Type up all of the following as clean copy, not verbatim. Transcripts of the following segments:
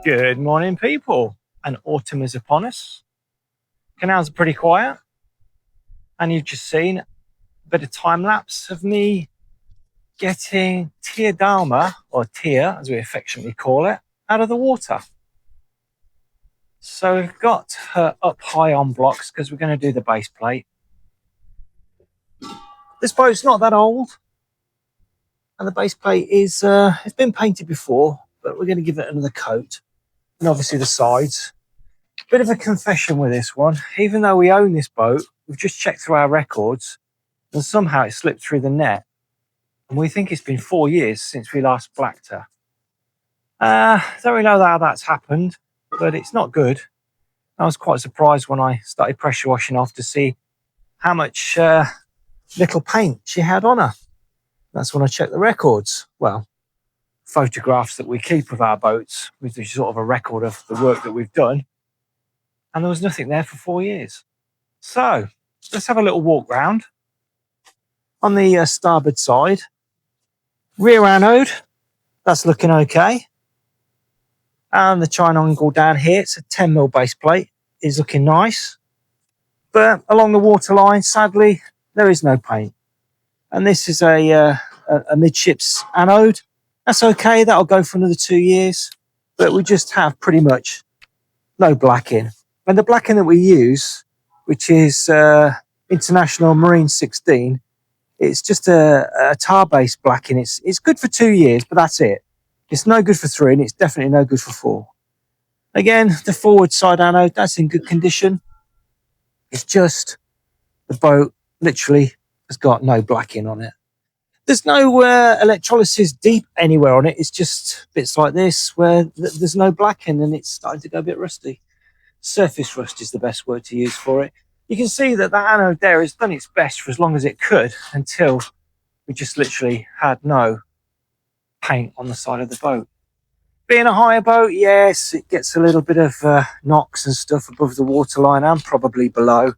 Good morning, people. And autumn is upon us. Canals are pretty quiet. And you've just seen a bit of time lapse of me getting Tia Dalma, or Tia as we affectionately call it, out of the water. So we've got her up high on blocks because we're going to do the base plate. This boat's not that old. And the base plate is, it's been painted before, but we're going to give it another coat. And obviously the sides. Bit of a confession with this one. Even though we own this boat, we've just checked through our records and somehow it slipped through the net. And we think it's been 4 years since we last blacked her. Don't really know how that's happened, but it's not good. I was quite surprised when I started pressure washing off to see how much little paint she had on her. That's when I checked the records. Well, photographs that we keep of our boats, which is sort of a record of the work that we've done. And there was nothing there for 4 years. So let's have a little walk round. On the starboard side, rear anode, that's looking okay. And the chine angle down here, it's a 10mm base plate, is looking nice. But along the waterline, sadly, there is no paint. And this is a midships anode. That's okay, that'll go for another 2 years. But we just have pretty much no blacking. And the blacking that we use, which is International Marine 16, it's just a tar-based blacking. It's good for 2 years, but that's it. It's no good for 3, and it's definitely no good for 4. Again, the forward side anode, that's in good condition. It's just the boat literally has got no blacking on it. There's no electrolysis deep anywhere on it. It's just bits like this where there's no blacking and it's starting to go a bit rusty. Surface rust is the best word to use for it. You can see that that anode there has done its best for as long as it could until we just literally had no paint on the side of the boat. Being a higher boat, yes, it gets a little bit of knocks and stuff above the waterline and probably below.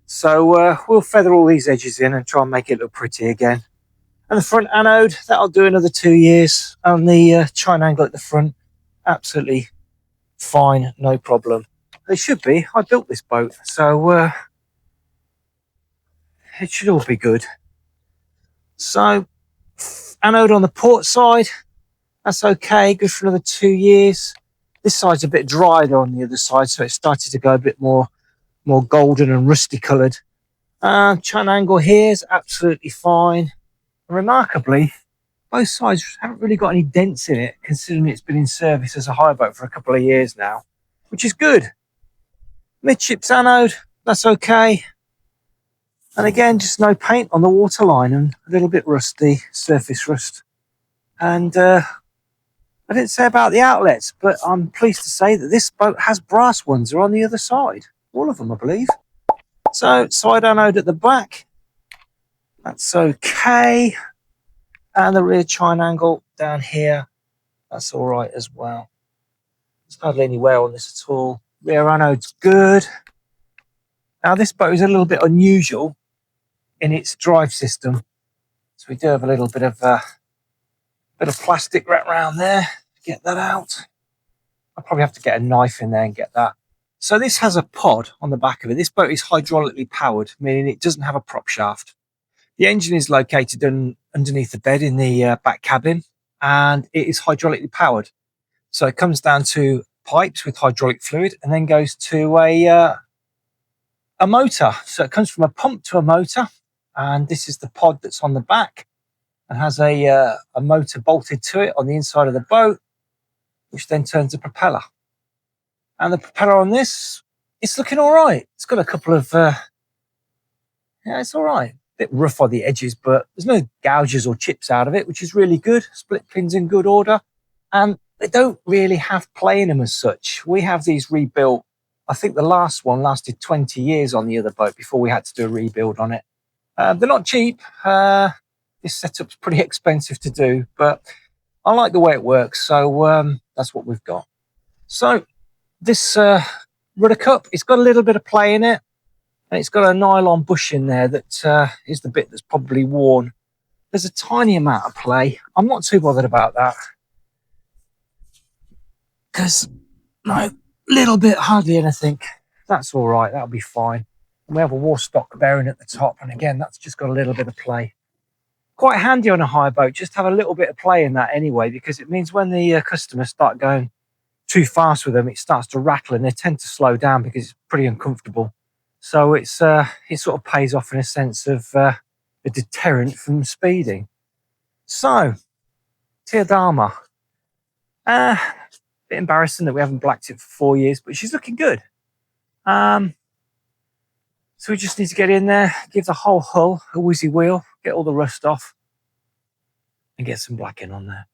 So we'll feather all these edges in and try and make it look pretty again. And the front anode, that'll do another 2 years. And the chine angle at the front, absolutely fine, no problem. They should be. I built this boat, so it should all be good. So, anode on the port side, that's okay, good for another 2 years. This side's a bit drier on the other side, so it started to go a bit more golden and rusty coloured. Chine angle here is absolutely fine. And remarkably, both sides haven't really got any dents in it, considering it's been in service as a hire boat for a couple of years now, which is good. Midships anode, that's okay. And again, just no paint on the waterline and a little bit rusty, surface rust. And I didn't say about the outlets, but I'm pleased to say that this boat has brass ones. They're on the other side. All of them, I believe. So, side anode at the back. That's okay. And the rear chine angle down here, that's all right as well. There's hardly any wear on this at all. Rear anode's good. Now, this boat is a little bit unusual in its drive system. So we do have a little bit of plastic wrapped around there to get that out. I'll probably have to get a knife in there and get that. So this has a pod on the back of it. This boat is hydraulically powered, meaning it doesn't have a prop shaft. The engine is located underneath the bed in the back cabin, and it is hydraulically powered. So it comes down to pipes with hydraulic fluid and then goes to a motor. So it comes from a pump to a motor, and this is the pod that's on the back and has a motor bolted to it on the inside of the boat, which then turns the propeller. And the propeller on this, it's looking all right. It's got a couple of, it's all right. Bit rough on the edges, but there's no gouges or chips out of it, which is really good. Split pins in good order, and they don't really have play in them as such. We have these rebuilt. I think the last one lasted 20 years on the other boat before we had to do a rebuild on it. They're not cheap. This setup's pretty expensive to do, but I like the way it works, so that's what we've got. So this rudder cup, it's got a little bit of play in it. And it's got a nylon bush in there that is the bit that's probably worn. There's a tiny amount of play. I'm not too bothered about that. because no, little bit, hardly anything. That's all right, that'll be fine. And we have a Warstock bearing at the top, and again, that's just got a little bit of play. Quite handy on a hire boat, just have a little bit of play in that anyway, because it means when the customers start going too fast with them, it starts to rattle and they tend to slow down because it's pretty uncomfortable. So it sort of pays off in a sense of a deterrent from speeding. So, Tia Dalma. Bit embarrassing that we haven't blacked it for 4 years, but she's looking good. So we just need to get in there, give the whole hull a whizzy wheel, get all the rust off, and get some blacking on there.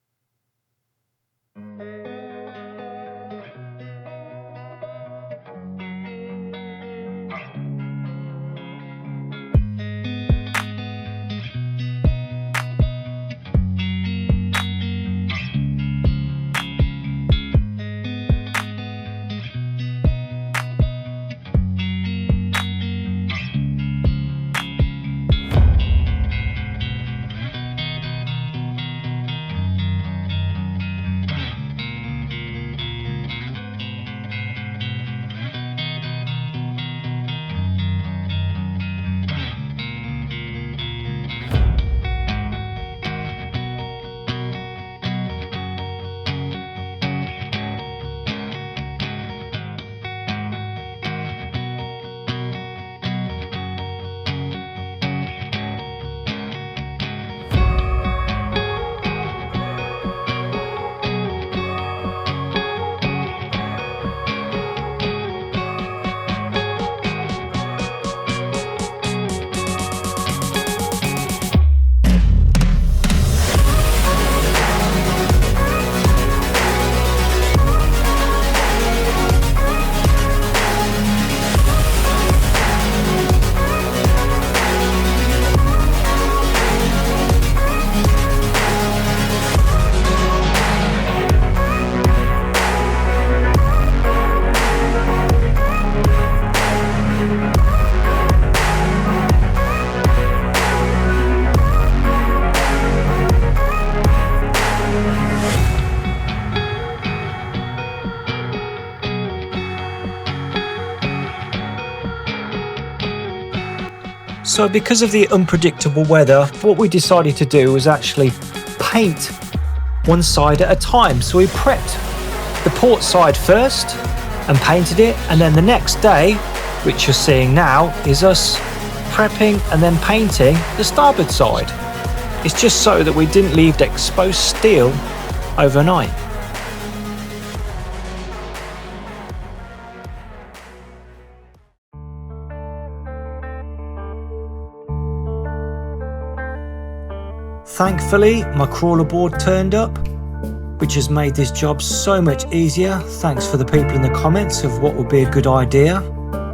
So because of the unpredictable weather, what we decided to do was actually paint one side at a time. So we prepped the port side first and painted it, and then the next day, which you're seeing now, is us prepping and then painting the starboard side. It's just so that we didn't leave the exposed steel overnight. Thankfully, my crawler board turned up, which has made this job so much easier. Thanks for the people in the comments of what would be a good idea.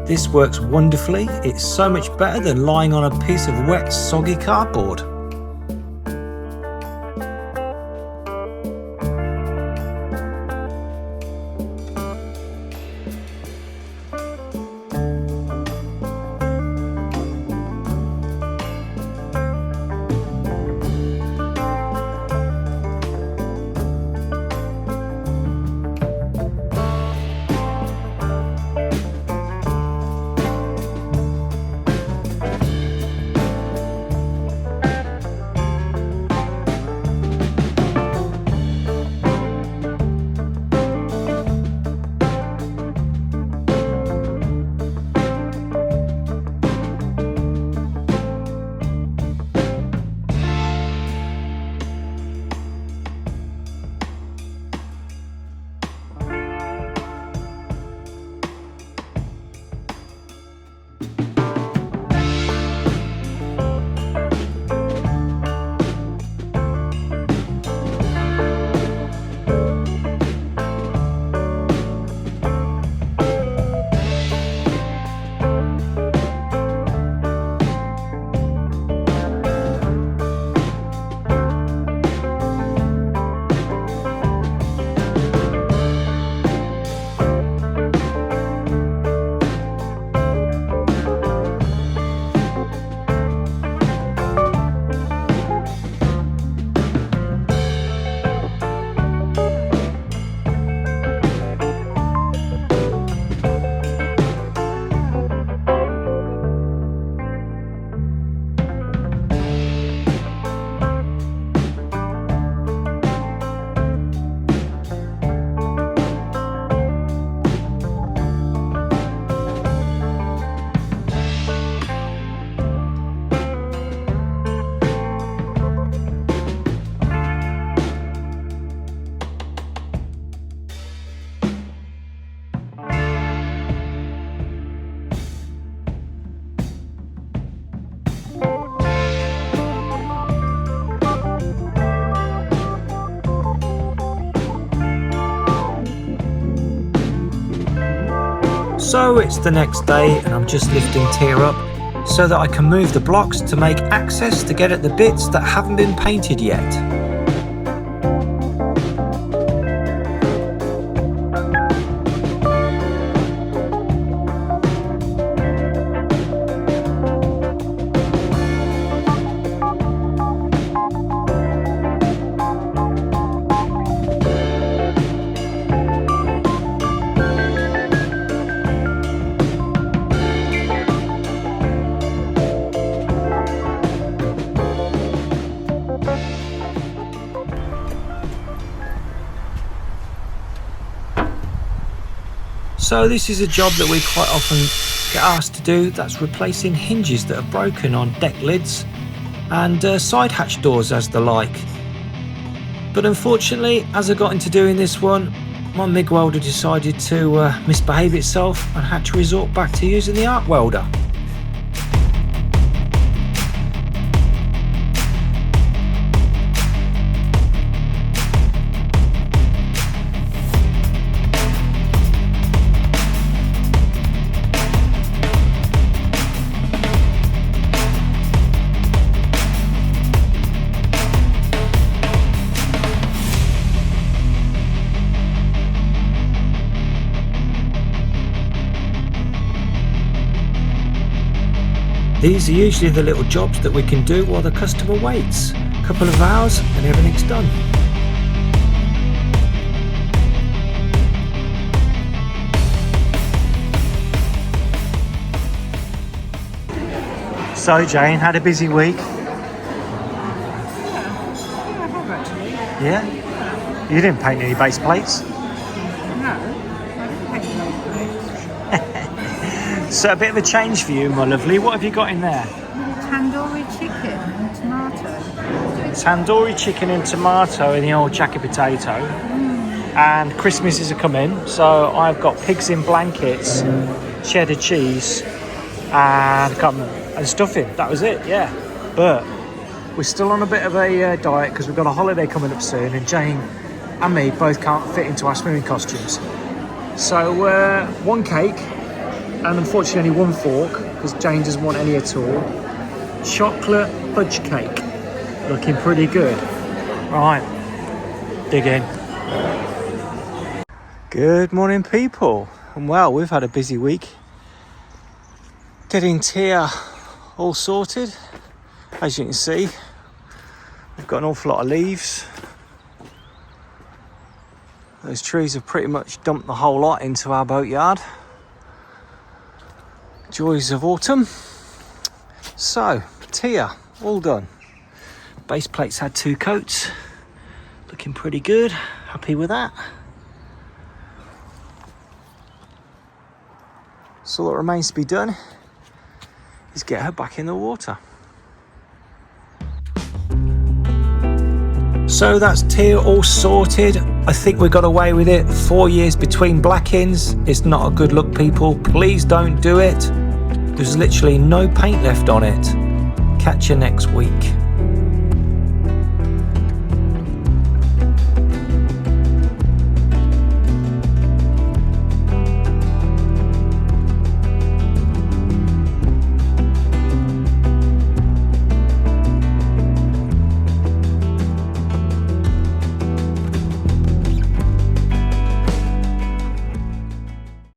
This works wonderfully. It's so much better than lying on a piece of wet, soggy cardboard. So it's the next day and I'm just lifting Tia up so that I can move the blocks to make access to get at the bits that haven't been painted yet. So this is a job that we quite often get asked to do. That's replacing hinges that are broken on deck lids and side hatch doors as the like. But unfortunately, as I got into doing this one, my MIG welder decided to misbehave itself and had to resort back to using the arc welder. These are usually the little jobs that we can do while the customer waits. A couple of hours and everything's done. So Jane, had a busy week? Yeah? You didn't paint any base plates? So a bit of a change for you, my lovely. What have you got in there? Tandoori chicken and tomato. Tandoori chicken and tomato in the old jacket potato. And Christmas is coming, so I've got pigs in blankets, cheddar cheese, and stuffing. That was it, yeah. But we're still on a bit of a diet because we've got a holiday coming up soon, and Jane and me both can't fit into our swimming costumes. So one cake. And unfortunately only one fork, because Jane doesn't want any at all. Chocolate fudge cake. Looking pretty good. Right, dig in. Good morning, people. And well, we've had a busy week. Getting Tia all sorted. As you can see, we've got an awful lot of leaves. Those trees have pretty much dumped the whole lot into our boatyard. Joys of autumn. So, Tia, all done. Base plates had 2 coats. Looking pretty good. Happy with that. So all that remains to be done is get her back in the water. So that's Tia all sorted. I think we got away with it. 4 years between blackings. It's not a good look, people. Please don't do it. There's literally no paint left on it. Catch you next week.